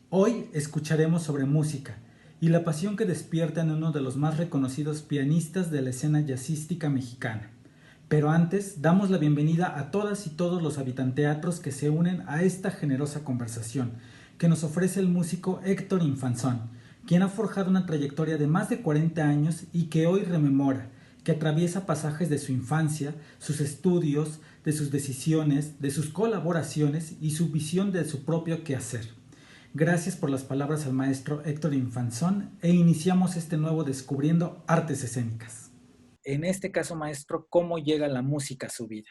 Hoy escucharemos sobre música y la pasión que despierta en uno de los más reconocidos pianistas de la escena jazzística mexicana. Pero antes, damos la bienvenida a todas y todos los habitanteatros que se unen a esta generosa conversación que nos ofrece el músico Héctor Infanzón, quien ha forjado una trayectoria de más de 40 años y que hoy rememora, que atraviesa pasajes de su infancia, sus estudios, de sus decisiones, de sus colaboraciones y su visión de su propio quehacer. Gracias por las palabras al maestro Héctor Infanzón e iniciamos este nuevo Descubriendo Artes Escénicas. En este caso, maestro, ¿cómo llega la música a su vida?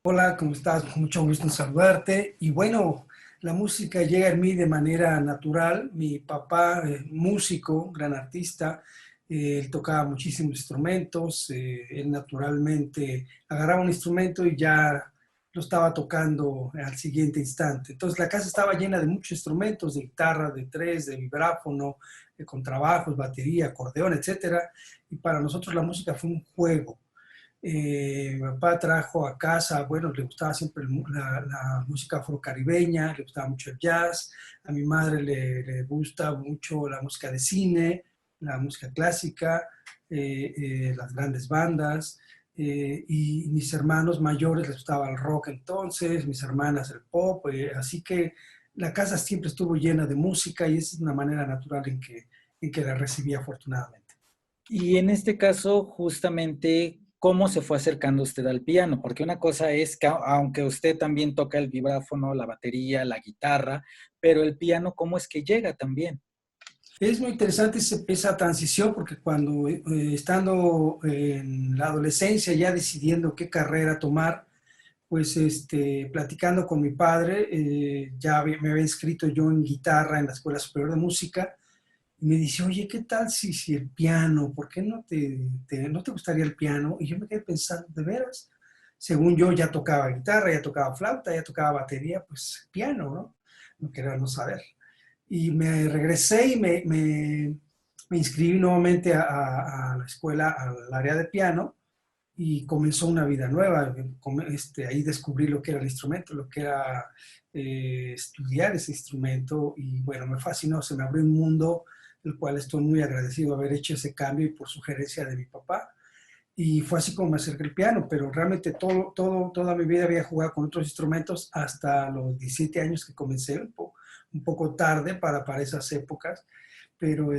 Hola, ¿cómo estás? Con mucho gusto en saludarte. Y bueno, la música llega a mí de manera natural. Mi papá, músico, gran artista, él tocaba muchísimos instrumentos. Él naturalmente agarraba un instrumento y ya lo estaba tocando al siguiente instante. Entonces la casa estaba llena de muchos instrumentos, de guitarra, de tres, de vibráfono, de contrabajos, batería, acordeón, etcétera. Y para nosotros la música fue un juego. Mi papá trajo a casa, bueno, le gustaba siempre la música afrocaribeña, le gustaba mucho el jazz, a mi madre le gusta mucho la música de cine, la música clásica, las grandes bandas, y mis hermanos mayores les gustaba el rock entonces, mis hermanas el pop, así que la casa siempre estuvo llena de música y esa es una manera natural en que la recibí afortunadamente. Y en este caso, justamente, ¿cómo se fue acercando usted al piano? Porque una cosa es que, aunque usted también toca el vibráfono, la batería, la guitarra, pero el piano, ¿cómo es que llega también? Es muy interesante esa transición porque cuando estando en la adolescencia ya decidiendo qué carrera tomar, pues platicando con mi padre, me había inscrito yo en guitarra en la Escuela Superior de Música y me dice, oye, ¿qué tal si el piano? ¿Por qué no te gustaría el piano? Y yo me quedé pensando, ¿de veras? Según yo ya tocaba guitarra, ya tocaba flauta, ya tocaba batería, pues piano, ¿no? No quería no saber y me regresé y me inscribí nuevamente a la escuela, al área de piano, y comenzó una vida nueva. Ahí descubrí lo que era el instrumento, lo que era estudiar ese instrumento, y bueno, me fascinó, se me abrió un mundo del cual estoy muy agradecido de haber hecho ese cambio y por sugerencia de mi papá. Y fue así como me acerqué al piano, pero realmente toda mi vida había jugado con otros instrumentos hasta los 17 años que comencé, un poco tarde para esas épocas, pero,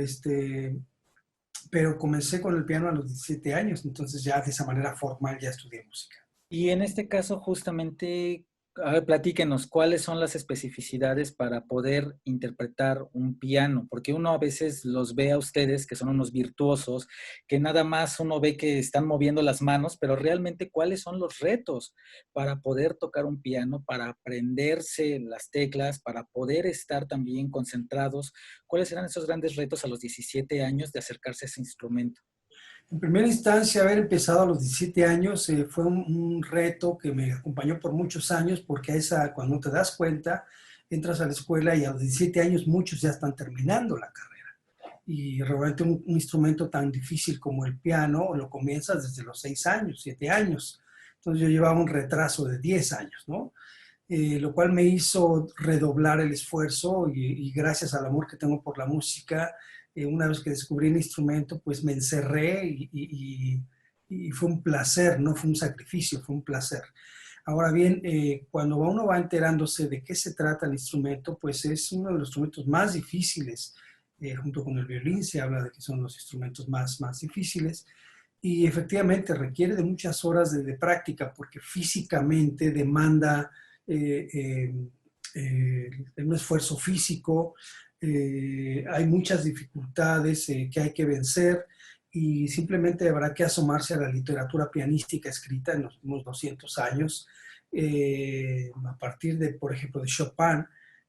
pero comencé con el piano a los 17 años, entonces ya de esa manera formal ya estudié música. Y en este caso, justamente, a ver, platíquenos, ¿cuáles son las especificidades para poder interpretar un piano? Porque uno a veces los ve a ustedes que son unos virtuosos, que nada más uno ve que están moviendo las manos, pero realmente, ¿cuáles son los retos para poder tocar un piano, para aprenderse las teclas, para poder estar también concentrados? ¿Cuáles eran esos grandes retos a los 17 años de acercarse a ese instrumento? En primera instancia, haber empezado a los 17 años fue un reto que me acompañó por muchos años, porque cuando te das cuenta, entras a la escuela y a los 17 años muchos ya están terminando la carrera. Y realmente un instrumento tan difícil como el piano lo comienzas desde los 6 años, 7 años. Entonces yo llevaba un retraso de 10 años, ¿no? Lo cual me hizo redoblar el esfuerzo y gracias al amor que tengo por la música, una vez que descubrí el instrumento, pues me encerré y fue un placer, no fue un sacrificio, fue un placer. Ahora bien, cuando uno va enterándose de qué se trata el instrumento, pues es uno de los instrumentos más difíciles, junto con el violín se habla de que son los instrumentos más difíciles, y efectivamente requiere de muchas horas de práctica porque físicamente demanda eh, eh, un esfuerzo físico, hay muchas dificultades que hay que vencer y simplemente habrá que asomarse a la literatura pianística escrita en los últimos 200 años, a partir de, por ejemplo, de Chopin,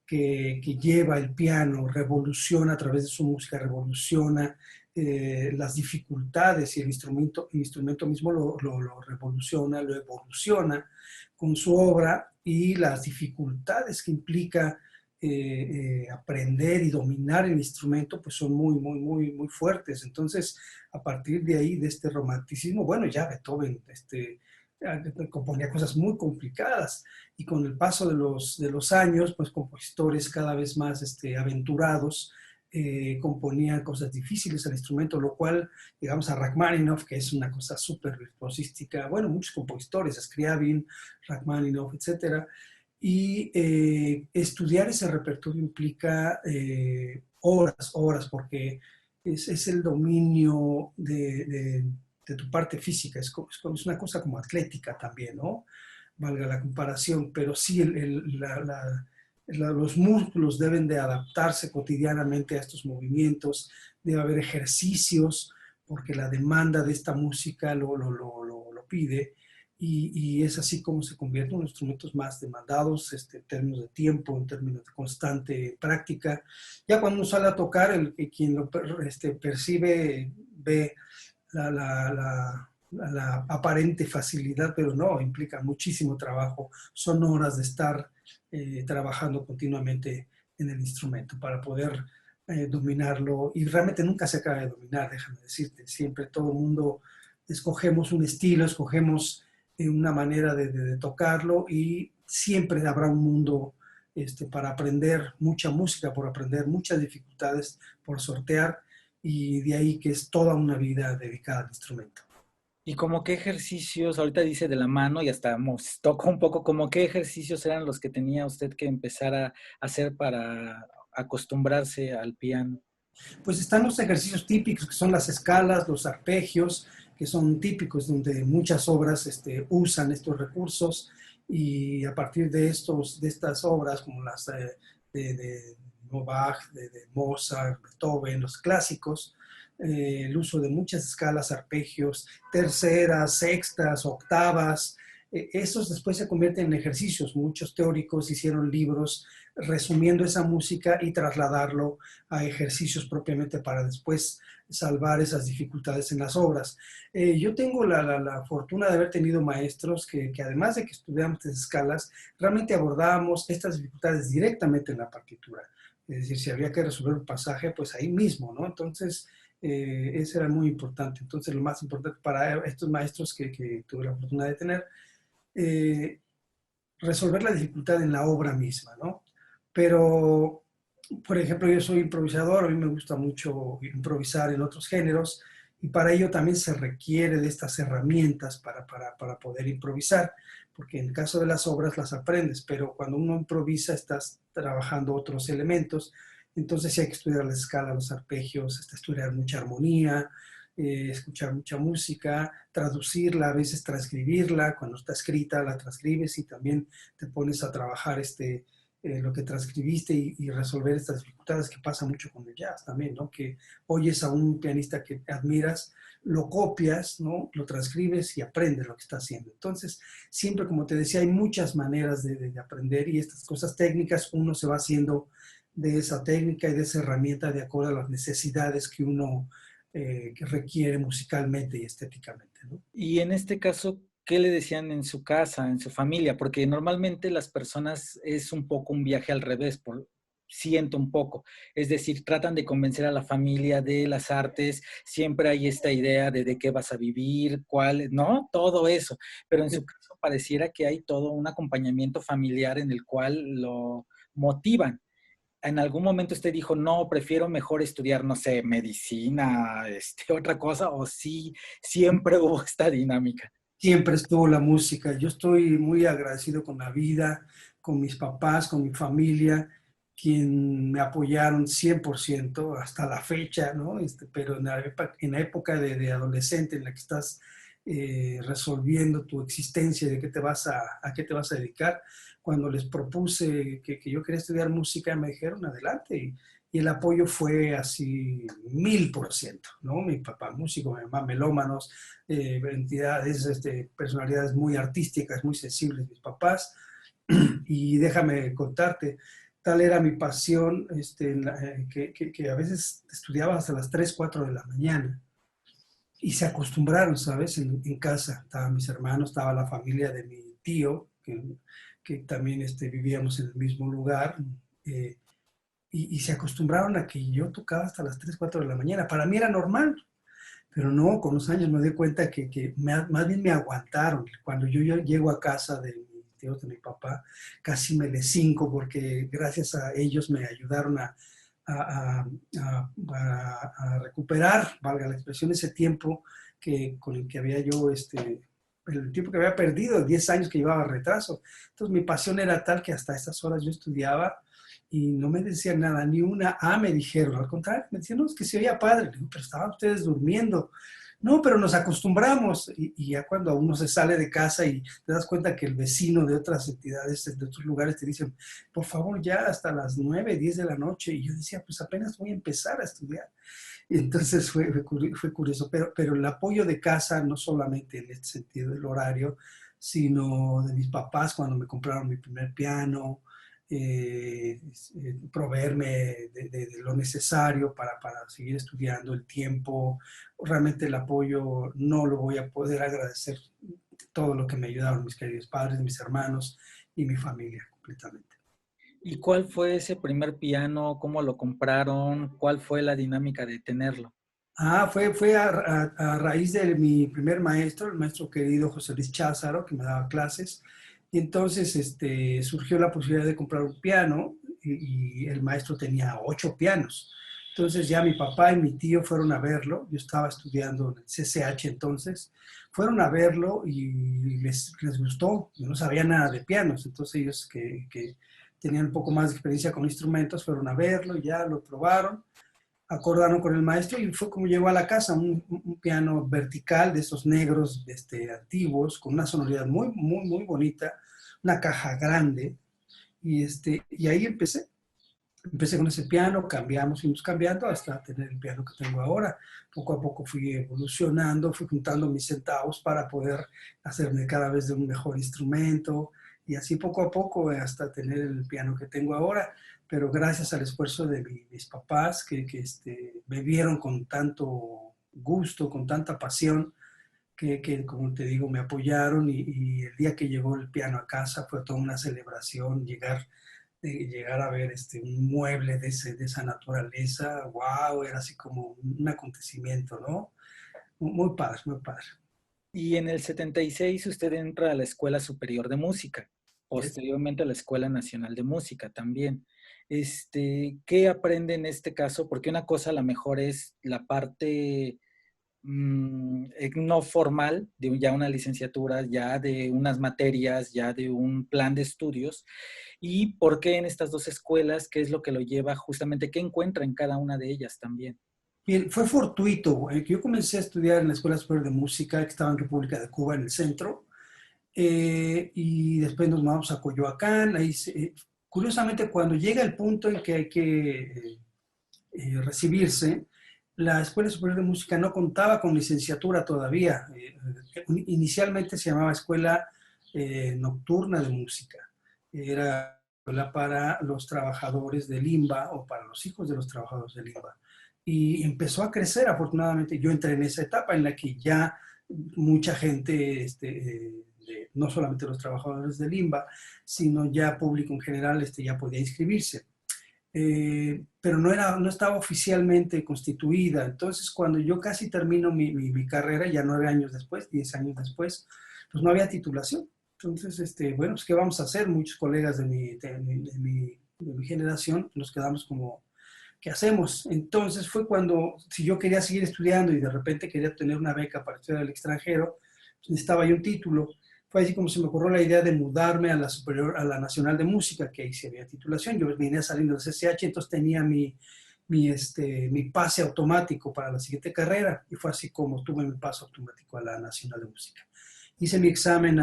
que lleva el piano, revoluciona a través de su música, revoluciona las dificultades y el instrumento mismo lo revoluciona, lo evoluciona con su obra y las dificultades que implica aprender y dominar el instrumento pues son muy fuertes. Entonces, a partir de ahí, de este romanticismo, bueno, ya Beethoven componía cosas muy complicadas y con el paso de los años, pues compositores cada vez más aventurados componían cosas difíciles al instrumento, lo cual, digamos, a Rachmaninoff, que es una cosa súper virtuosística, bueno, muchos compositores, Scriabin, Rachmaninoff, etcétera, y estudiar ese repertorio implica horas, porque es el dominio de tu parte física, es una cosa como atlética también, ¿no? Valga la comparación, pero sí los músculos deben de adaptarse cotidianamente a estos movimientos, debe haber ejercicios, porque la demanda de esta música lo pide, y es así como se convierten en los instrumentos más demandados en términos de tiempo, en términos de constante práctica. Ya cuando uno sale a tocar, quien lo percibe ve la aparente facilidad, pero no, implica muchísimo trabajo. Son horas de estar trabajando continuamente en el instrumento para poder dominarlo, y realmente nunca se acaba de dominar, déjame decirte. Siempre todo el mundo escogemos un estilo, escogemos una manera de tocarlo, y siempre habrá un mundo para aprender mucha música, por aprender muchas dificultades, por sortear, y de ahí que es toda una vida dedicada al instrumento. ¿Y como qué ejercicios, ahorita dice de la mano y hasta toca un poco, como qué ejercicios eran los que tenía usted que empezar a hacer para acostumbrarse al piano? Pues están los ejercicios típicos, que son las escalas, los arpegios, que son típicos, donde muchas obras usan estos recursos, y a partir de estas obras, como las de Bach, de Mozart, Beethoven, los clásicos, el uso de muchas escalas, arpegios, terceras, sextas, octavas, esos después se convierten en ejercicios. Muchos teóricos hicieron libros resumiendo esa música y trasladarlo a ejercicios propiamente para después salvar esas dificultades en las obras. Yo tengo la fortuna de haber tenido maestros que además de que estudiamos estas escalas, realmente abordábamos estas dificultades directamente en la partitura. Es decir, si había que resolver un pasaje, pues ahí mismo, ¿no? Entonces, eso era muy importante. Entonces, lo más importante para estos maestros que tuve la fortuna de tener, eh, resolver la dificultad en la obra misma, ¿no? Pero, por ejemplo, yo soy improvisador, a mí me gusta mucho improvisar en otros géneros, y para ello también se requiere de estas herramientas para poder improvisar, porque en el caso de las obras las aprendes, pero cuando uno improvisa estás trabajando otros elementos, entonces sí hay que estudiar la escala, los arpegios, estudiar mucha armonía, escuchar mucha música, traducirla, a veces transcribirla, cuando está escrita la transcribes y también te pones a trabajar lo que transcribiste, y resolver estas dificultades, que pasa mucho con el jazz también, ¿no? Que oyes a un pianista que admiras, lo copias, ¿no? Lo transcribes y aprendes lo que está haciendo. Entonces, siempre, como te decía, hay muchas maneras de aprender, y estas cosas técnicas uno se va haciendo de esa técnica y de esa herramienta de acuerdo a las necesidades que uno que requiere musicalmente y estéticamente, ¿no? Y en este caso, ¿qué le decían en su casa, en su familia? Porque normalmente las personas es un poco un viaje al revés, siento un poco. Es decir, tratan de convencer a la familia de las artes, siempre hay esta idea de qué vas a vivir, cuál, ¿no? Todo eso. Pero en su caso pareciera que hay todo un acompañamiento familiar en el cual lo motivan. ¿En algún momento usted dijo, no, prefiero mejor estudiar, no sé, medicina, otra cosa, o sí, siempre hubo esta dinámica? Siempre estuvo la música. Yo estoy muy agradecido con la vida, con mis papás, con mi familia, quien me apoyaron 100% hasta la fecha, ¿no? Pero en la época de adolescente, en la que estás resolviendo tu existencia, de qué te a qué te vas a dedicar, cuando les propuse que yo quería estudiar música, me dijeron adelante, y el apoyo fue así 1000%, ¿no? Mi papá músico, mi mamá melómanos, entidades, personalidades muy artísticas, muy sensibles, mis papás. Y déjame contarte, tal era mi pasión, que a veces estudiaba hasta las 3 4 de la mañana, y se acostumbraron, ¿sabes? En casa estaban mis hermanos, estaba la familia de mi tío, que también vivíamos en el mismo lugar, eh, y se acostumbraron a que yo tocaba hasta las 3 4 de la mañana. Para mí era normal, pero no, con los años me di cuenta más bien me aguantaron. Cuando yo llego a casa de mi tío, de mi papá, casi me les cinco porque gracias a ellos me ayudaron a, a recuperar, valga la expresión, ese tiempo con el que había yo, el tiempo que había perdido, 10 años que llevaba retraso. Entonces mi pasión era tal que hasta estas horas yo estudiaba y no me decían nada, ni una A me dijeron, al contrario, me decían, no, es que se oía padre. Le digo, pero estaban ustedes durmiendo. No, pero nos acostumbramos y ya cuando uno se sale de casa y te das cuenta que el vecino de otras entidades, de otros lugares te dicen, por favor, ya hasta las 9, 10 de la noche. Y yo decía, pues apenas voy a empezar a estudiar. Y entonces fue curioso, pero el apoyo de casa, no solamente en este sentido del horario, sino de mis papás cuando me compraron mi primer piano, proveerme de lo necesario para seguir estudiando, el tiempo, realmente el apoyo no lo voy a poder agradecer todo lo que me ayudaron mis queridos padres, mis hermanos y mi familia completamente. ¿Y cuál fue ese primer piano? ¿Cómo lo compraron? ¿Cuál fue la dinámica de tenerlo? Fue a raíz de mi primer maestro, el maestro querido José Luis Cházaro, que me daba clases. Y entonces surgió la posibilidad de comprar un piano y el maestro tenía 8 pianos. Entonces ya mi papá y mi tío fueron a verlo. Yo estaba estudiando en el CCH entonces. Fueron a verlo y les gustó. Yo no sabía nada de pianos. Entonces ellos que tenían un poco más de experiencia con instrumentos fueron a verlo, ya lo probaron, acordaron con el maestro y fue como llegó a la casa, un piano vertical de esos negros antiguos, con una sonoridad muy, muy, muy bonita, una caja grande, y ahí empecé con ese piano, fuimos cambiando hasta tener el piano que tengo ahora. Poco a poco fui evolucionando, fui juntando mis centavos para poder hacerme cada vez de un mejor instrumento y así poco a poco hasta tener el piano que tengo ahora. Pero gracias al esfuerzo de mis papás que me vieron con tanto gusto, con tanta pasión, como te digo, me apoyaron y el día que llegó el piano a casa fue toda una celebración, llegar a ver un mueble de esa naturaleza, wow, era así como un acontecimiento, ¿no? Muy padre, muy padre. Y en el 76 usted entra a la Escuela Superior de Música, Yes. posteriormente a la Escuela Nacional de Música también. ¿Qué aprende en este caso? Porque una cosa a lo mejor es la parte no formal de ya una licenciatura, ya de unas materias, ya de un plan de estudios. ¿Y por qué en estas dos escuelas? ¿Qué es lo que lo lleva justamente? ¿Qué encuentra en cada una de ellas también? Bien, fue fortuito. Yo comencé a estudiar en la Escuela Superior de Música que estaba en República de Cuba, en el centro, y después nos vamos a Coyoacán. Curiosamente, cuando llega el punto en que hay que recibirse, la Escuela Superior de Música no contaba con licenciatura todavía. Inicialmente se llamaba Escuela Nocturna de Música. Era escuela para los trabajadores del IMBA o para los hijos de los trabajadores del IMBA. Y empezó a crecer, afortunadamente. Yo entré en esa etapa en la que ya mucha gente, no solamente los trabajadores del IMBA, sino ya público en general, ya podía inscribirse. Pero no estaba oficialmente constituida. Entonces, cuando yo casi termino mi carrera, ya 9 años después, 10 años después, pues no había titulación. Entonces, bueno, pues ¿qué vamos a hacer? Muchos colegas de mi generación nos quedamos como, ¿qué hacemos? Entonces fue cuando, si yo quería seguir estudiando y de repente quería tener una beca para estudiar al extranjero, pues necesitaba yo un título. Fue así como se me ocurrió la idea de mudarme a la superior, a la Nacional de Música, que ahí sí había titulación. Yo venía saliendo del CCH, entonces tenía mi pase automático para la siguiente carrera y fue así como tuve mi paso automático a la Nacional de Música. Hice mi examen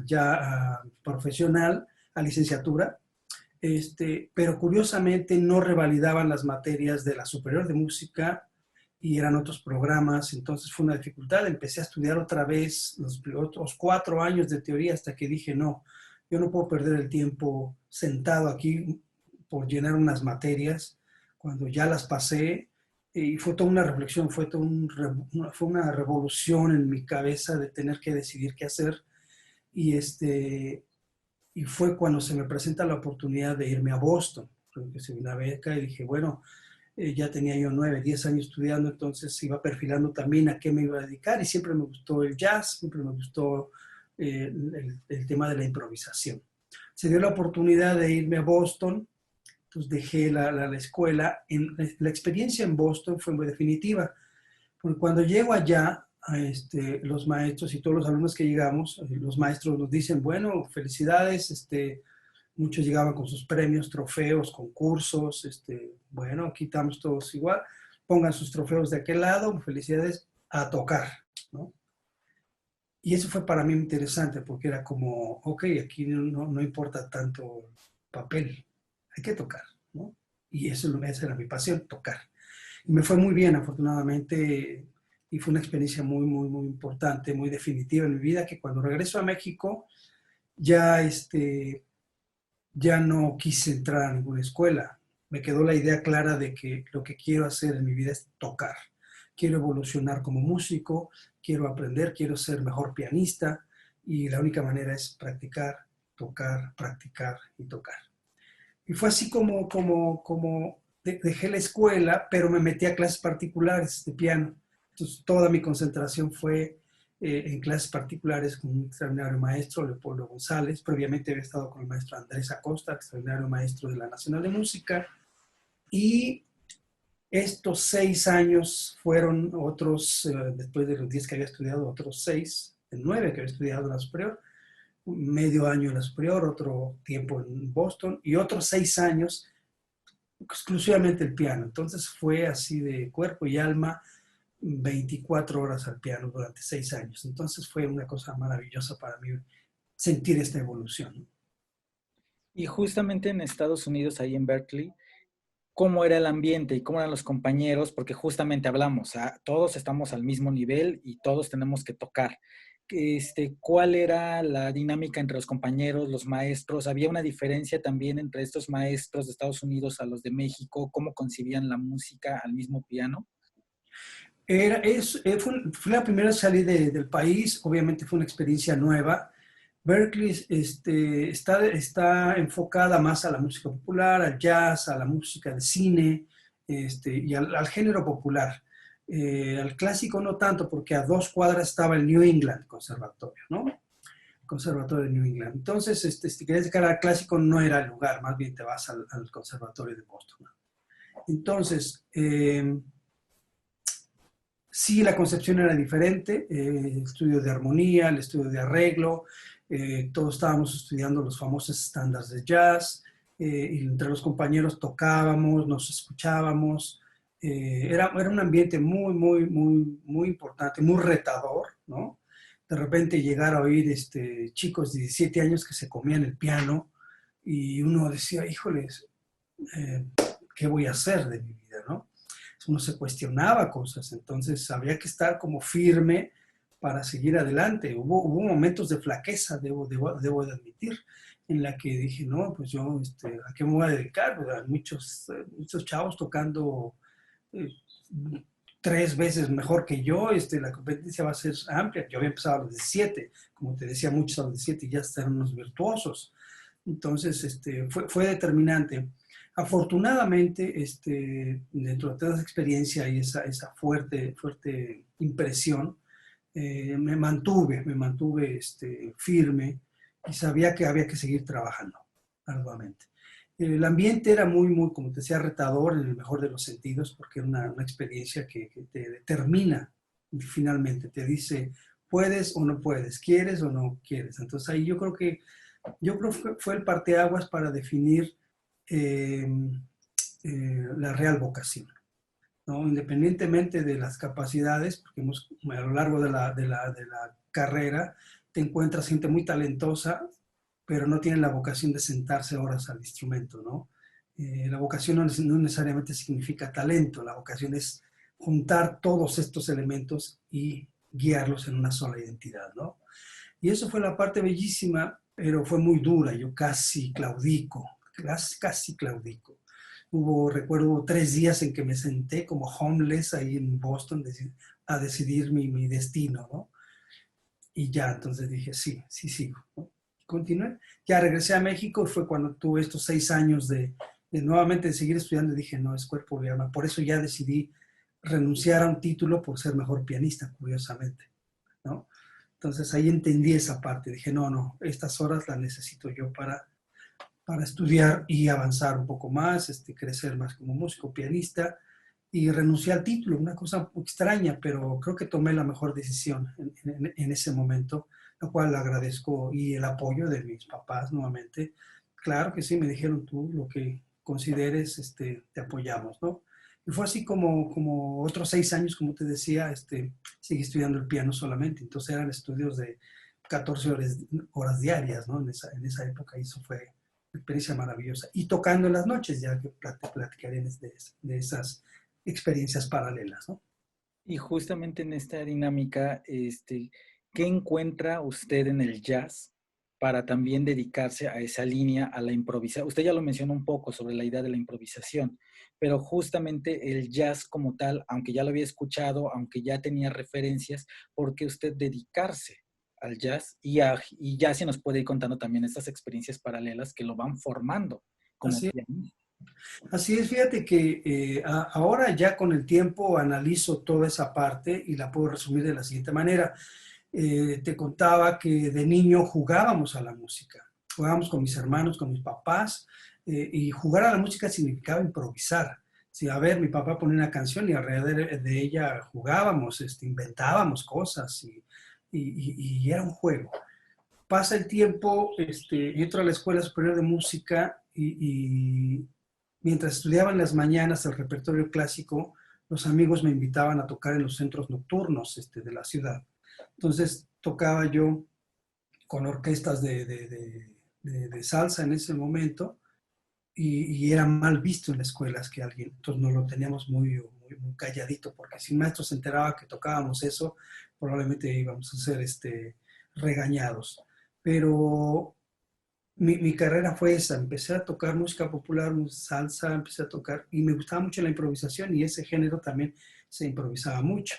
ya profesional, a licenciatura, pero curiosamente no revalidaban las materias de la Superior de Música y eran otros programas, entonces fue una dificultad. Empecé a estudiar otra vez los otros 4 años de teoría hasta que dije, no, yo no puedo perder el tiempo sentado aquí por llenar unas materias cuando ya las pasé. Y fue toda una reflexión, fue una revolución en mi cabeza de tener que decidir qué hacer. Y, y fue cuando se me presenta la oportunidad de irme a Boston. Recibí una beca y dije, bueno, Ya tenía yo 9, 10 años estudiando, entonces iba perfilando también a qué me iba a dedicar y siempre me gustó el jazz, siempre me gustó el tema de la improvisación. Se dio la oportunidad de irme a Boston, entonces dejé la escuela. La experiencia en Boston fue muy definitiva, porque cuando llego allá, los maestros y todos los alumnos que llegamos, los maestros nos dicen, bueno, felicidades, muchos llegaban con sus premios, trofeos, concursos, bueno, aquí estamos todos igual, pongan sus trofeos de aquel lado, felicidades, a tocar, ¿no? Y eso fue para mí interesante porque era como, ok, aquí no importa tanto papel, hay que tocar, ¿no? Y esa era mi pasión, tocar. Y me fue muy bien, afortunadamente, y fue una experiencia muy, muy, muy importante, muy definitiva en mi vida, que cuando regreso a México, ya, ya no quise entrar a ninguna escuela. Me quedó la idea clara de que lo que quiero hacer en mi vida es tocar. Quiero evolucionar como músico, quiero aprender, quiero ser mejor pianista y la única manera es practicar, tocar, practicar y tocar. Y fue así como dejé la escuela, pero me metí a clases particulares de piano. Entonces toda mi concentración fue en clases particulares con un extraordinario maestro, Leopoldo González. Previamente había estado con el maestro Andrés Acosta, extraordinario maestro de la Nacional de Música. Y estos 6 años fueron otros, después de los 10 que había estudiado, otros 6, 9 que había estudiado en la superior, medio año en la superior, otro tiempo en Boston y otros 6 años exclusivamente el piano. Entonces fue así de cuerpo y alma, 24 horas al piano durante 6 años. Entonces fue una cosa maravillosa para mí sentir esta evolución. Y justamente en Estados Unidos, ahí en Berkeley, ¿cómo era el ambiente y cómo eran los compañeros? Porque justamente hablamos, todos estamos al mismo nivel y todos tenemos que tocar. ¿Cuál era la dinámica entre los compañeros, los maestros? ¿Había una diferencia también entre estos maestros de Estados Unidos a los de México? ¿Cómo concibían la música al mismo piano? Fue la primera vez que salí del país, obviamente fue una experiencia nueva. Berkeley está enfocada más a la música popular, al jazz, a la música de cine y al género popular. Al clásico no tanto, porque a 2 cuadras estaba el New England Conservatorio, ¿no? Conservatorio de New England. Entonces, si querías llegar al clásico, no era el lugar, más bien te vas al Conservatorio de Boston, ¿no? Entonces, sí, la concepción era diferente, el estudio de armonía, el estudio de arreglo, todos estábamos estudiando los famosos estándares de jazz, y entre los compañeros tocábamos, nos escuchábamos, era un ambiente muy, muy, muy, muy importante, muy retador, ¿no? De repente llegar a oír chicos de 17 años que se comían el piano y uno decía, híjoles, eh, ¿qué voy a hacer de mi vida, no? Uno se cuestionaba cosas, entonces había que estar como firme para seguir adelante. Hubo momentos de flaqueza, debo de admitir, en la que dije, no, pues yo, ¿a qué me voy a dedicar? Pues hay muchos chavos tocando eh, 3 veces mejor que yo, la competencia va a ser amplia. Yo había empezado a los 17, como te decía, muchos a los 17 y ya están unos virtuosos. Entonces, fue determinante. Afortunadamente, dentro de toda esa experiencia y esa fuerte, fuerte impresión, me mantuve firme y sabía que había que seguir trabajando arduamente. El ambiente era muy, muy, como te decía, retador en el mejor de los sentidos, porque era una experiencia que te determina finalmente, te dice, puedes o no puedes, quieres o no quieres. Entonces ahí yo creo que fue el parteaguas para definir eh, la real vocación, ¿no? Independientemente de las capacidades, porque a lo largo de la carrera te encuentras gente muy talentosa, pero no tienen la vocación de sentarse horas al instrumento, ¿no? La vocación no necesariamente significa talento, la vocación es juntar todos estos elementos y guiarlos en una sola identidad, ¿no? Y eso fue la parte bellísima, pero fue muy dura, yo casi claudico, casi claudico. Recuerdo 3 días en que me senté como homeless ahí en Boston a decidir mi destino, ¿no? Y ya, entonces dije, sí, sí sigo, ¿no? Continué. Ya regresé a México y fue cuando tuve estos 6 años de nuevamente de seguir estudiando, dije, no, es cuerpo y alma. Por eso ya decidí renunciar a un título por ser mejor pianista, curiosamente, ¿no? Entonces ahí entendí esa parte. Dije, no, no, estas horas las necesito yo para estudiar y avanzar un poco más, crecer más como músico, pianista, y renuncié al título, una cosa extraña, pero creo que tomé la mejor decisión en ese momento, lo cual agradezco, y el apoyo de mis papás nuevamente. Claro que sí, me dijeron, tú lo que consideres, te apoyamos, ¿no? Y fue así como otros 6 años, como te decía, seguí estudiando el piano solamente. Entonces eran estudios de 14 horas diarias, ¿no? En esa época, y eso fue una experiencia maravillosa. Y tocando en las noches, ya que platicaré de esas experiencias paralelas, ¿no? Y justamente en esta dinámica, ¿qué encuentra usted en el jazz para también dedicarse a esa línea, a la improvisación? Usted ya lo mencionó un poco sobre la idea de la improvisación, pero justamente el jazz como tal, aunque ya lo había escuchado, aunque ya tenía referencias, ¿por qué usted dedicarse al jazz? Y ya se nos puede ir contando también estas experiencias paralelas que lo van formando como Así pianista. Así es, fíjate que ahora ya con el tiempo analizo toda esa parte y la puedo resumir de la siguiente manera. Te contaba que de niño jugábamos a la música, jugábamos con mis hermanos, con mis papás, y jugar a la música significaba improvisar. Sí, a ver, mi papá ponía una canción y alrededor de ella jugábamos, inventábamos cosas y era un juego. Pasa el tiempo, entro a la Escuela Superior de Música y mientras estudiaba en las mañanas el repertorio clásico, los amigos me invitaban a tocar en los centros nocturnos de la ciudad. Entonces tocaba yo con orquestas de salsa en ese momento y era mal visto en las escuelas que alguien, entonces no lo teníamos muy calladito, porque si un maestro se enteraba que tocábamos eso, probablemente íbamos a ser regañados. Pero mi carrera fue esa, empecé a tocar música popular, salsa, empecé a tocar y me gustaba mucho la improvisación y ese género también se improvisaba mucho.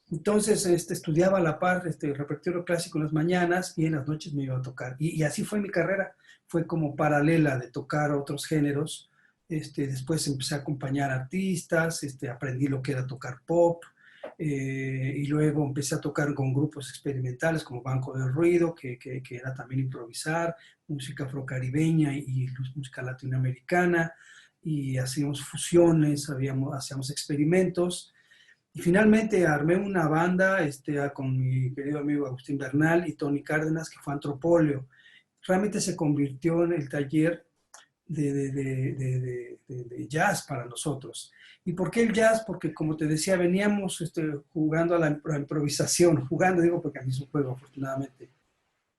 Entonces estudiaba a la par repertorio clásico en las mañanas y en las noches me iba a tocar. Y así fue mi carrera, fue como paralela de tocar otros géneros. Después empecé a acompañar artistas, aprendí lo que era tocar pop, y luego empecé a tocar con grupos experimentales como Banco del Ruido, que era también improvisar, música afrocaribeña y música latinoamericana, y hacíamos fusiones, hacíamos experimentos. Y finalmente armé una banda con mi querido amigo Agustín Bernal y Tony Cárdenas, que fue Antropóleo. Realmente se convirtió en el taller de jazz para nosotros. ¿Y por qué el jazz? Porque, como te decía, veníamos jugando a la improvisación, jugando, digo, porque a mí es un juego, afortunadamente.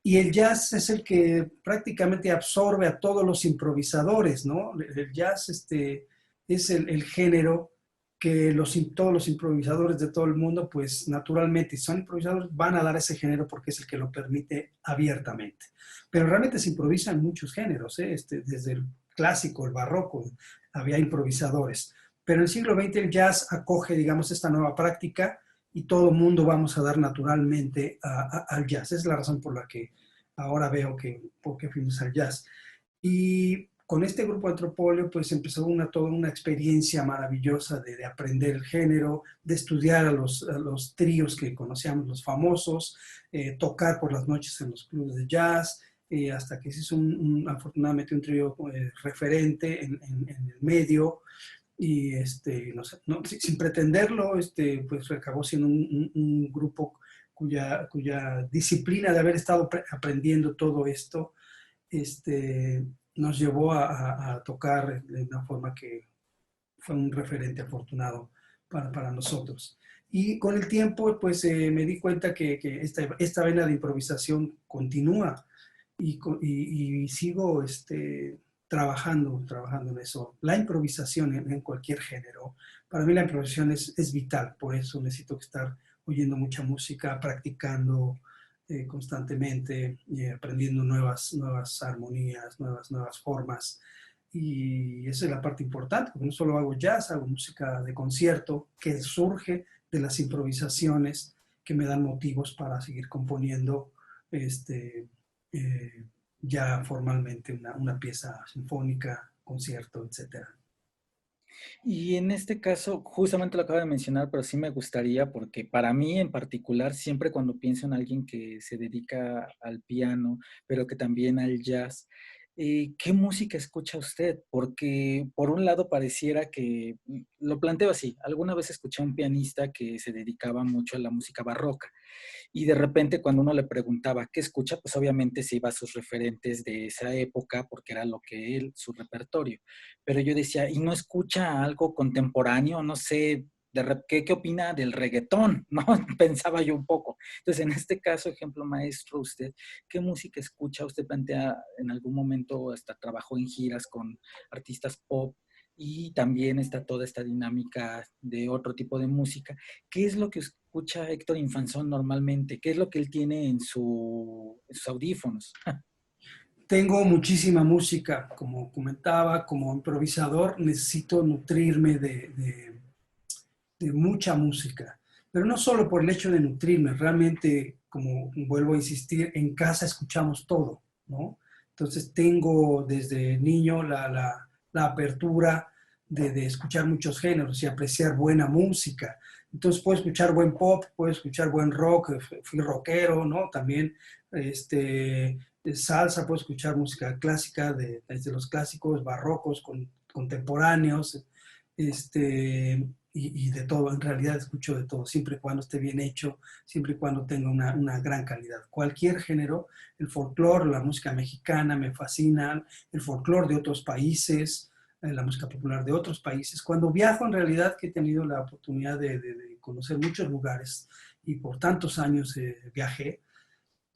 Y el jazz es el que prácticamente absorbe a todos los improvisadores, ¿no? El jazz es el género que todos los improvisadores de todo el mundo, pues naturalmente, si son improvisadores, van a dar ese género porque es el que lo permite abiertamente. Pero realmente se improvisa en muchos géneros, ¿eh? Desde el clásico, el barroco, había improvisadores. Pero en el siglo XX el jazz acoge, digamos, esta nueva práctica y todo el mundo vamos a dar naturalmente al jazz. Es la razón por la que ahora veo por qué fuimos al jazz. Y con este grupo Antropolio, pues empezó toda una experiencia maravillosa de aprender el género, de estudiar a los tríos que conocíamos, los famosos, tocar por las noches en los clubes de jazz, hasta que se hizo afortunadamente un trío referente en el medio y no sé, sin pretenderlo, pues acabó siendo un grupo cuya disciplina de haber estado aprendiendo todo esto, nos llevó a tocar de una forma que fue un referente afortunado para nosotros. Y con el tiempo, pues me di cuenta que esta vena de improvisación continúa y sigo trabajando en eso. La improvisación en cualquier género, para mí la improvisación es vital, por eso necesito estar oyendo mucha música, practicando constantemente, aprendiendo nuevas armonías, nuevas formas. Y esa es la parte importante, porque no solo hago jazz, hago música de concierto que surge de las improvisaciones que me dan motivos para seguir componiendo eh, ya formalmente una pieza sinfónica concierto, etcétera. Y en este caso, justamente lo acabo de mencionar, pero sí me gustaría, porque para mí en particular, siempre cuando pienso en alguien que se dedica al piano, pero que también al jazz, ¿qué música escucha usted? Porque por un lado pareciera que, lo planteo así, alguna vez escuché a un pianista que se dedicaba mucho a la música barroca. Y de repente cuando uno le preguntaba qué escucha, pues obviamente se iba a sus referentes de esa época porque era lo que él, su repertorio. Pero yo decía, ¿y no escucha algo contemporáneo? No sé, ¿qué opina del reggaetón? ¿No? Pensaba yo un poco. Entonces, en este caso, ejemplo maestro, usted, ¿qué música escucha? Usted plantea en algún momento, hasta trabajó en giras con artistas pop y también está toda esta dinámica de otro tipo de música. ¿Qué es lo que escucha Héctor Infanzón normalmente? ¿Qué es lo que él tiene en sus audífonos? Tengo muchísima música, como comentaba, como improvisador necesito nutrirme de mucha música, pero no solo por el hecho de nutrirme, realmente, como vuelvo a insistir, en casa escuchamos todo, ¿no? Entonces tengo desde niño la apertura de escuchar muchos géneros y apreciar buena música. Entonces puedo escuchar buen pop, puedo escuchar buen rock, fui rockero, ¿no? También de salsa, puedo escuchar música clásica, desde los clásicos, barrocos, contemporáneos, y de todo, en realidad escucho de todo, siempre y cuando esté bien hecho, siempre y cuando tenga una gran calidad. Cualquier género, el folclore, la música mexicana me fascina, el folclore de otros países, la música popular de otros países. Cuando viajo, en realidad, que he tenido la oportunidad de conocer muchos lugares y por tantos años viajé,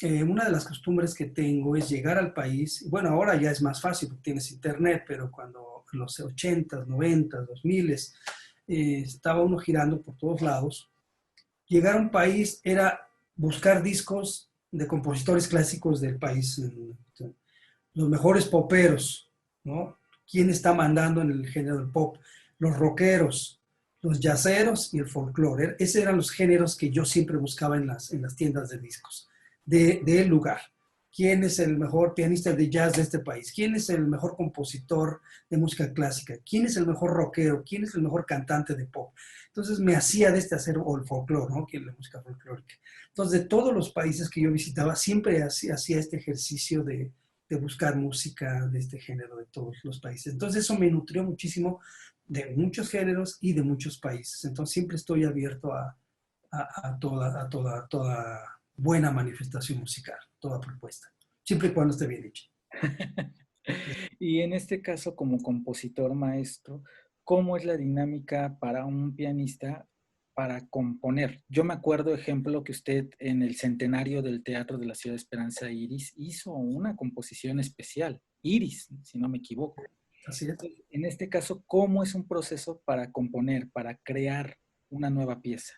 una de las costumbres que tengo es llegar al país, bueno, ahora ya es más fácil porque tienes internet, pero cuando en los 80s, 90s, 2000 estaba uno girando por todos lados, llegar a un país era buscar discos de compositores clásicos del país, los mejores poperos, ¿no? ¿Quién está mandando en el género del pop? Los rockeros, los jazzeros y el folclore. Esos eran los géneros que yo siempre buscaba en las tiendas de discos del lugar. ¿Quién es el mejor pianista de jazz de este país? ¿Quién es el mejor compositor de música clásica? ¿Quién es el mejor rockero? ¿Quién es el mejor cantante de pop? Entonces me hacía de este hacer, o el folclore, ¿no? Que es la música folclórica. Entonces, de todos los países que yo visitaba, siempre hacía este ejercicio de buscar música de este género de todos los países. Entonces, eso me nutrió muchísimo de muchos géneros y de muchos países. Entonces, siempre estoy abierto a toda buena manifestación musical, toda propuesta, siempre y cuando esté bien hecha. Y en este caso, como compositor maestro, ¿cómo es la dinámica para un pianista para componer? Yo me acuerdo, ejemplo, que usted en el centenario del Teatro de la Ciudad de Esperanza Iris hizo una composición especial, Iris, si no me equivoco. Así es. En este caso, ¿cómo es un proceso para componer, para crear una nueva pieza?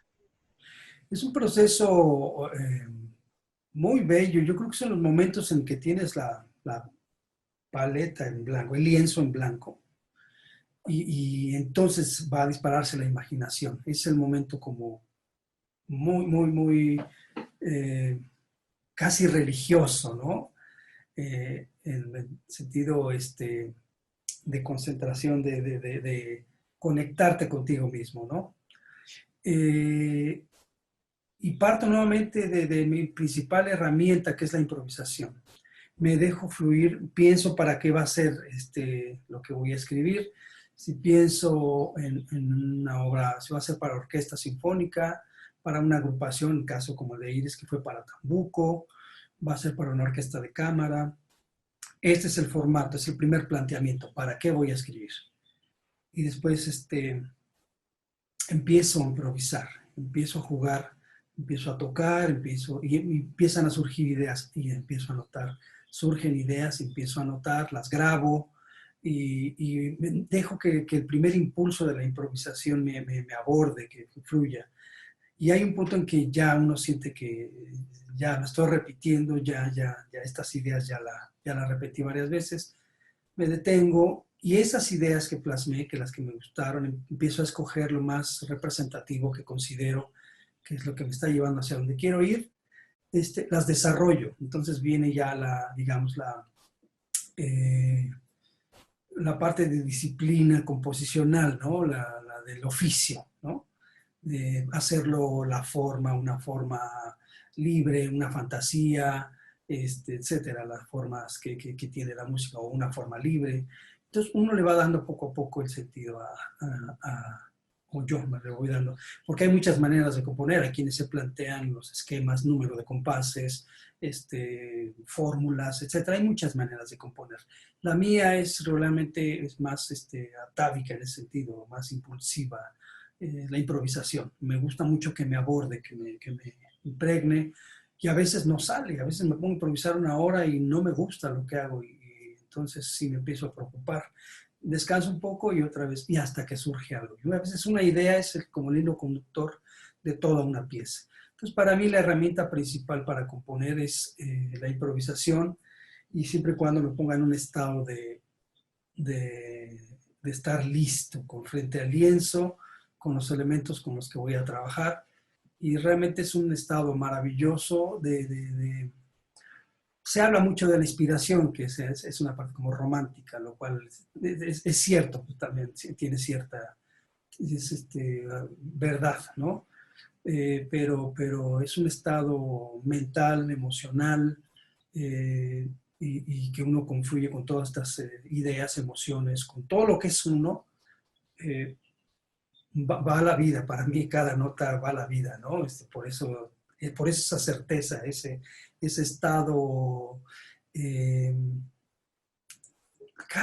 Es un proceso muy bello. Yo creo que son los momentos en que tienes la paleta en blanco, el lienzo en blanco, y entonces va a dispararse la imaginación. Es el momento como muy, muy, muy casi religioso, ¿no? En el sentido de concentración, de conectarte contigo mismo, ¿no? Eh, y parto nuevamente de mi principal herramienta, que es la improvisación. Me dejo fluir, pienso para qué va a ser lo que voy a escribir. Si pienso en una obra, si va a ser para orquesta sinfónica, para una agrupación, en caso como el de Iris, que fue para Tambuco, va a ser para una orquesta de cámara. Este es el formato, es el primer planteamiento, ¿para qué voy a escribir? Y después empiezo a improvisar, empiezo a jugar, empiezo a tocar, y empiezan a surgir ideas y empiezo a anotar. Surgen ideas, empiezo a anotar, las grabo y dejo que el primer impulso de la improvisación me aborde, que fluya. Y hay un punto en que ya uno siente que ya lo estoy repitiendo, ya estas ideas ya la repetí varias veces, me detengo y esas ideas que plasmé, que las que me gustaron, empiezo a escoger lo más representativo que considero que es lo que me está llevando hacia donde quiero ir, las desarrollo. Entonces viene ya digamos, eh, la parte de disciplina composicional, ¿no? La del oficio, ¿no? De hacerlo una forma libre, una fantasía, etcétera, las formas que tiene la música o una forma libre. Entonces uno le va dando poco a poco el sentido o yo me le voy dando, porque hay muchas maneras de componer, hay quienes se plantean los esquemas, número de compases, fórmulas, etcétera, hay muchas maneras de componer. La mía es realmente es más atávica en ese sentido, más impulsiva, la improvisación. Me gusta mucho que me aborde, que me impregne, y a veces no sale, a veces me pongo a improvisar una hora y no me gusta lo que hago, y entonces sí me empiezo a preocupar. Descanso un poco y otra vez, y hasta que surge algo. Y a veces una idea es como el hilo conductor de toda una pieza. Entonces, para mí la herramienta principal para componer es la improvisación, y siempre y cuando me ponga en un estado de estar listo, con frente al lienzo, con los elementos con los que voy a trabajar, y realmente es un estado maravilloso se habla mucho de la inspiración, que es una parte como romántica, lo cual es cierto, pues también tiene cierta verdad, ¿no? Pero es un estado mental, emocional, y que uno confluye con todas estas ideas, emociones, con todo lo que es uno, eh, va a la vida. Para mí cada nota va a la vida, ¿no? Por eso esa certeza, ese estado eh,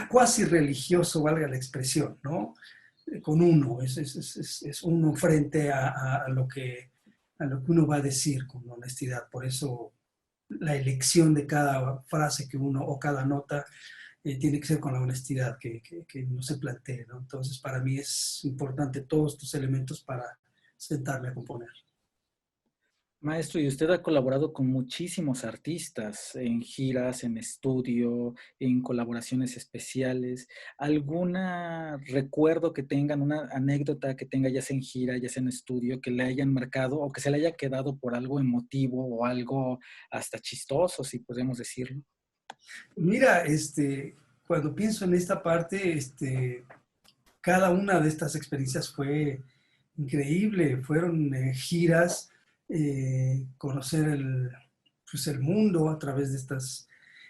cuasi religioso, valga la expresión, ¿no? Con uno, es uno frente a a lo que uno va a decir con honestidad. Por eso la elección de cada frase que uno o cada nota tiene que ser con la honestidad que uno se plantee, ¿no? Entonces, para mí es importante todos estos elementos para sentarme a componer. Maestro, y usted ha colaborado con muchísimos artistas en giras, en estudio, en colaboraciones especiales. ¿Alguna recuerdo que tengan, una anécdota que tenga, ya sea en gira, ya sea en estudio, que le hayan marcado o que se le haya quedado por algo emotivo o algo hasta chistoso, si podemos decirlo? Mira, cuando pienso en esta parte, cada una de estas experiencias fue increíble. Fueron giras, conocer pues el mundo a través de estas.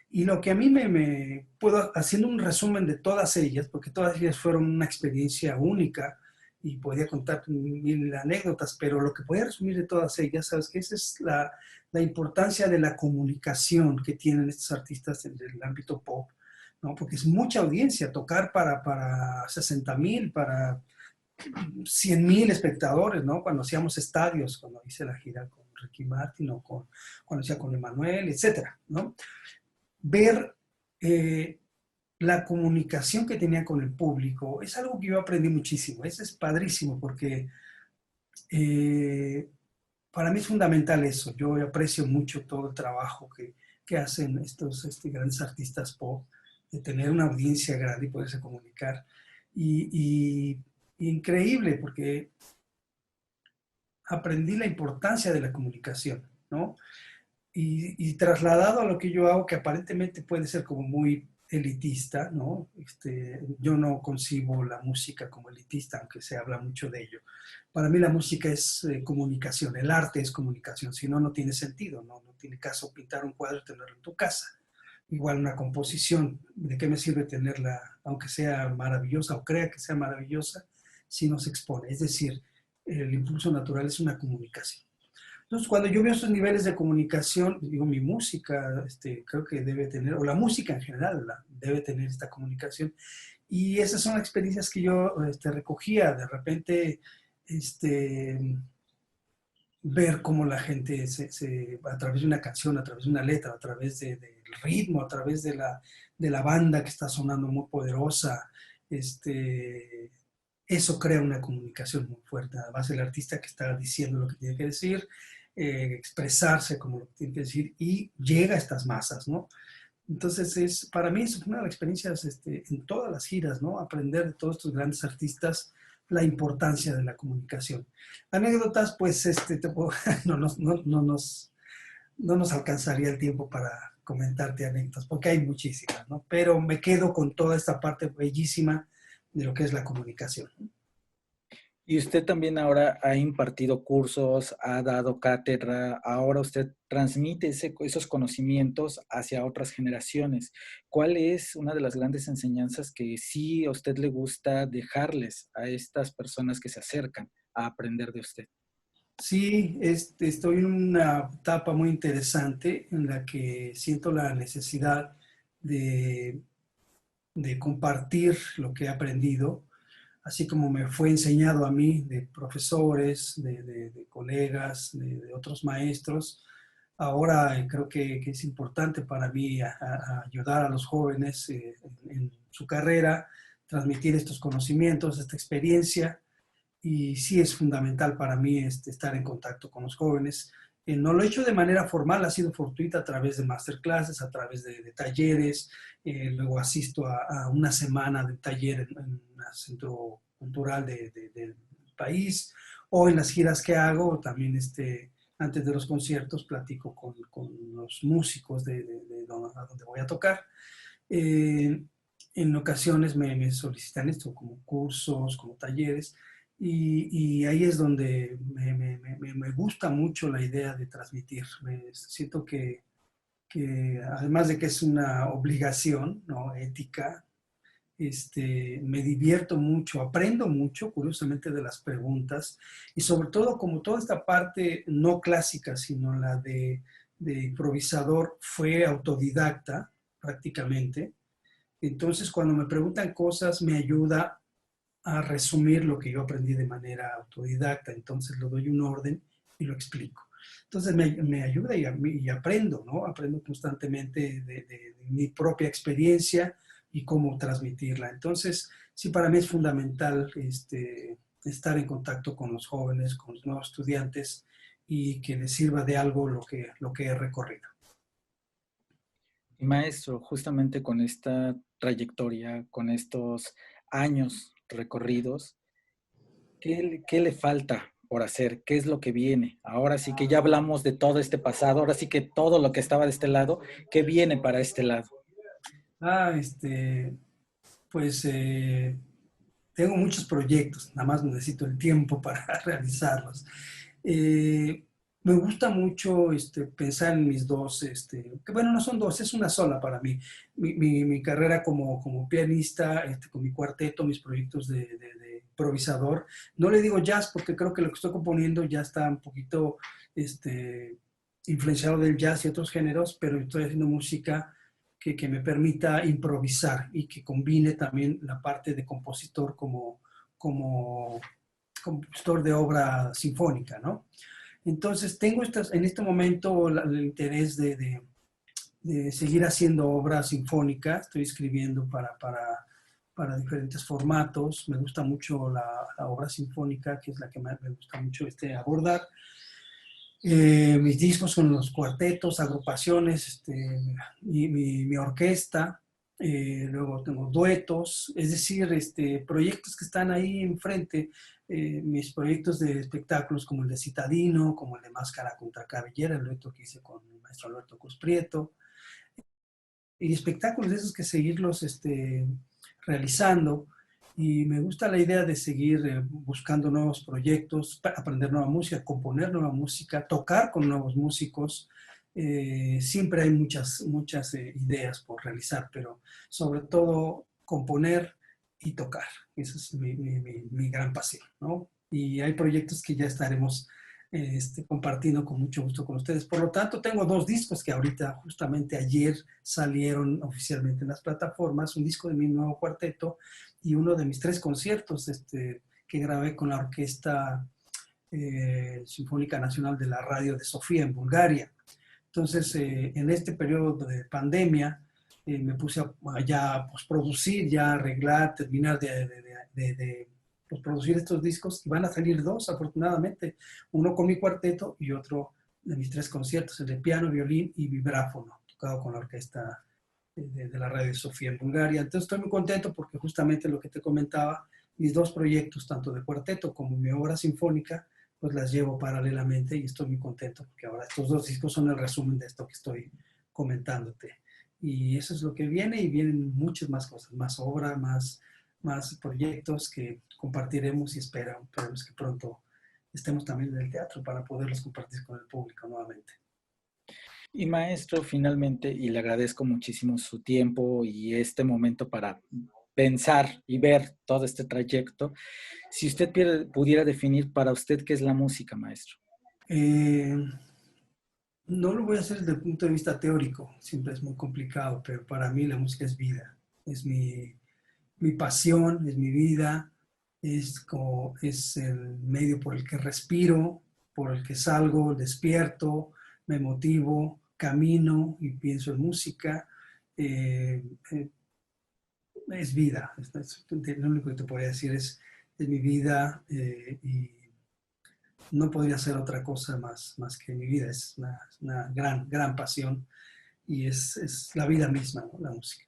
Y lo que a mí me puedo, haciendo un resumen de todas ellas, porque todas ellas fueron una experiencia única y podía contar mil anécdotas, pero lo que podía resumir de todas ellas, ¿sabes qué? Esa es la importancia de la comunicación que tienen estos artistas en el ámbito pop, ¿no? Porque es mucha audiencia, tocar para 60,000, para 100,000 espectadores, ¿no? Cuando hacíamos estadios, cuando hice la gira con Ricky Martin o cuando hacía con Emanuel, etcétera, ¿no? Ver la comunicación que tenía con el público es algo que yo aprendí muchísimo. Eso es padrísimo porque eh, para mí es fundamental eso. Yo aprecio mucho todo el trabajo que hacen estos grandes artistas pop, de tener una audiencia grande y poderse comunicar. Y increíble porque aprendí la importancia de la comunicación, ¿no? Y trasladado a lo que yo hago, que aparentemente puede ser como muy elitista, ¿no? Yo no concibo la música como elitista, aunque se habla mucho de ello. Para mí la música es comunicación, el arte es comunicación, si no, no tiene sentido, ¿no? No tiene caso pintar un cuadro y tenerlo en tu casa. Igual una composición, ¿de qué me sirve tenerla, aunque sea maravillosa o crea que sea maravillosa, si no se expone? Es decir, el impulso natural es una comunicación. Entonces, cuando yo veo estos niveles de comunicación, digo, mi música creo que debe tener, o la música en general, debe tener esta comunicación. Y esas son las experiencias que yo recogía. De repente, ver cómo la gente a través de una canción, a través de una letra, a través del ritmo, a través de la banda que está sonando muy poderosa, eso crea una comunicación muy fuerte. Además, el artista que está diciendo lo que tiene que decir, expresarse como lo que tiene que decir, y llega a estas masas, ¿no? Entonces, para mí es una de las experiencias en todas las giras, ¿no? Aprender de todos estos grandes artistas la importancia de la comunicación. Anécdotas, pues, no nos alcanzaría el tiempo comentarte anécdotas, porque hay muchísimas, ¿no? Pero me quedo con toda esta parte bellísima de lo que es la comunicación. Y usted también ahora ha impartido cursos, ha dado cátedra, ahora usted transmite esos conocimientos hacia otras generaciones. ¿Cuál es una de las grandes enseñanzas que sí a usted le gusta dejarles a estas personas que se acercan a aprender de usted? Sí, estoy en una etapa muy interesante en la que siento la necesidad de, de compartir lo que he aprendido, así como me fue enseñado a mí de profesores, de colegas, de otros maestros. Ahora creo que es importante para mí a ayudar a los jóvenes en su carrera, transmitir estos conocimientos, esta experiencia, y sí es fundamental para mí estar en contacto con los jóvenes. No lo he hecho de manera formal, ha sido fortuita a través de masterclasses, a través de talleres. Luego asisto a una semana de taller en un centro cultural del país, o en las giras que hago, también antes de los conciertos platico con los músicos a donde voy a tocar. Eh, en ocasiones me solicitan esto como cursos, como talleres, y ahí es donde me gusta mucho la idea de transmitir. Siento que además de que es una obligación, ¿no?, ética, me divierto mucho, aprendo mucho, curiosamente, de las preguntas, y sobre todo, como toda esta parte no clásica, sino la de improvisador, fue autodidacta prácticamente. Entonces, cuando me preguntan cosas, me ayuda a resumir lo que yo aprendí de manera autodidacta. Entonces, lo doy un orden y lo explico. Entonces, me ayuda y aprendo, ¿no? Aprendo constantemente de mi propia experiencia y cómo transmitirla. Entonces, sí, para mí es fundamental estar en contacto con los jóvenes, con los nuevos estudiantes, y que les sirva de algo lo que he recorrido. Y maestro, justamente con esta trayectoria, con estos años recorridos, ¿qué le falta por hacer? ¿Qué es lo que viene? Ahora sí que ya hablamos de todo este pasado, ahora sí que todo lo que estaba de este lado, ¿qué viene para este lado? Ah, pues tengo muchos proyectos, nada más necesito el tiempo para realizarlos. Eh, Me gusta mucho pensar en mis dos, que bueno, no son dos, es una sola para mí. Mi carrera como pianista, con mi cuarteto, mis proyectos de improvisador. No le digo jazz porque creo que lo que estoy componiendo ya está un poquito influenciado del jazz y otros géneros, pero estoy haciendo música que me permita improvisar y que combine también la parte de compositor como compositor de obra sinfónica, ¿no? Entonces, tengo en este momento el interés de seguir haciendo obra sinfónica. Estoy escribiendo para diferentes formatos. Me gusta mucho la obra sinfónica, que es la que me gusta mucho abordar. Mis discos con los cuartetos, agrupaciones, mi orquesta. Luego tengo duetos, es decir, proyectos que están ahí enfrente. Mis proyectos de espectáculos como el de Citadino, como el de Máscara contra Cabellera, el dueto que hice con el maestro Alberto Cruz Prieto, y espectáculos de esos que seguirlos realizando. Y me gusta la idea de seguir buscando nuevos proyectos, aprender nueva música, componer nueva música, tocar con nuevos músicos. Siempre hay muchas ideas por realizar, pero sobre todo componer y tocar. Esa es mi gran pasión, ¿no? Y hay proyectos que ya estaremos compartiendo con mucho gusto con ustedes. Por lo tanto, tengo dos discos que ahorita, justamente ayer, salieron oficialmente en las plataformas, un disco de mi nuevo cuarteto y uno de mis 3 conciertos que grabé con la Orquesta Sinfónica Nacional de la Radio de Sofía, en Bulgaria. Entonces, en este periodo de pandemia, me puse a ya producir, ya arreglar, terminar de pues, producir estos discos, y van a salir 2, afortunadamente, uno con mi cuarteto y otro de mis 3 conciertos, el de piano, violín y vibráfono, tocado con la orquesta de la Radio Sofía en Bulgaria. Entonces estoy muy contento porque justamente lo que te comentaba, mis 2 proyectos, tanto de cuarteto como mi obra sinfónica, pues las llevo paralelamente, y estoy muy contento porque ahora estos 2 discos son el resumen de esto que estoy comentándote. Y eso es lo que viene y vienen muchas más cosas, más obra, más proyectos que compartiremos y esperamos que pronto estemos también en el teatro para poderlos compartir con el público nuevamente. Y maestro, finalmente, y le agradezco muchísimo su tiempo y este momento para pensar y ver todo este trayecto. Si usted pudiera definir para usted qué es la música, maestro. Eh, no lo voy a hacer desde el punto de vista teórico, siempre es muy complicado, pero para mí la música es vida, es mi pasión, es mi vida, es el medio por el que respiro, por el que salgo, despierto, me motivo, camino y pienso en música. Eh, eh, es vida, lo único que te podría decir es mi vida y no podría ser otra cosa más que mi vida, es una gran pasión y es la vida misma, ¿no? La música.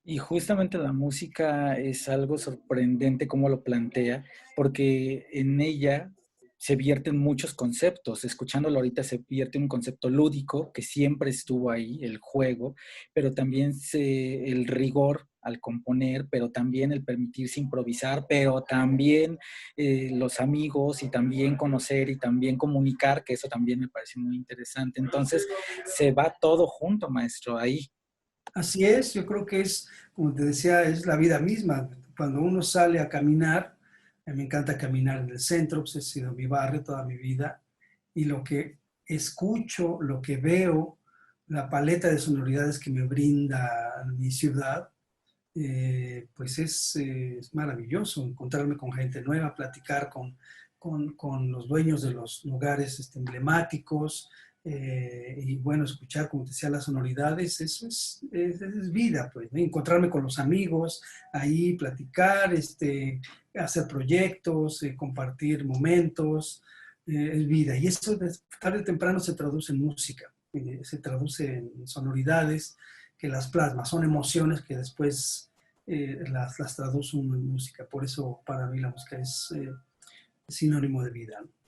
Y justamente la música es algo sorprendente como lo plantea, porque en ella se vierten muchos conceptos. Escuchándolo ahorita se vierte un concepto lúdico que siempre estuvo ahí, el juego, pero también el rigor al componer, pero también el permitirse improvisar, pero también los amigos y también conocer y también comunicar, que eso también me parece muy interesante. Entonces se va todo junto, maestro, ahí. Así es, yo creo que es, como te decía, es la vida misma. Cuando uno sale a caminar, a mí me encanta caminar en el centro, pues he sido mi barrio toda mi vida, y lo que escucho, lo que veo, la paleta de sonoridades que me brinda mi ciudad, pues es maravilloso encontrarme con gente nueva, platicar con los dueños de los lugares emblemáticos y bueno, escuchar, como te decía, las sonoridades, eso es vida, pues, ¿no? Encontrarme con los amigos, ahí platicar, hacer proyectos, compartir momentos, es vida. Y eso tarde o temprano se traduce en música, se traduce en sonoridades que las plasma, son emociones que después las traduzco en música. Por eso para mí la música es sinónimo de vida, ¿no?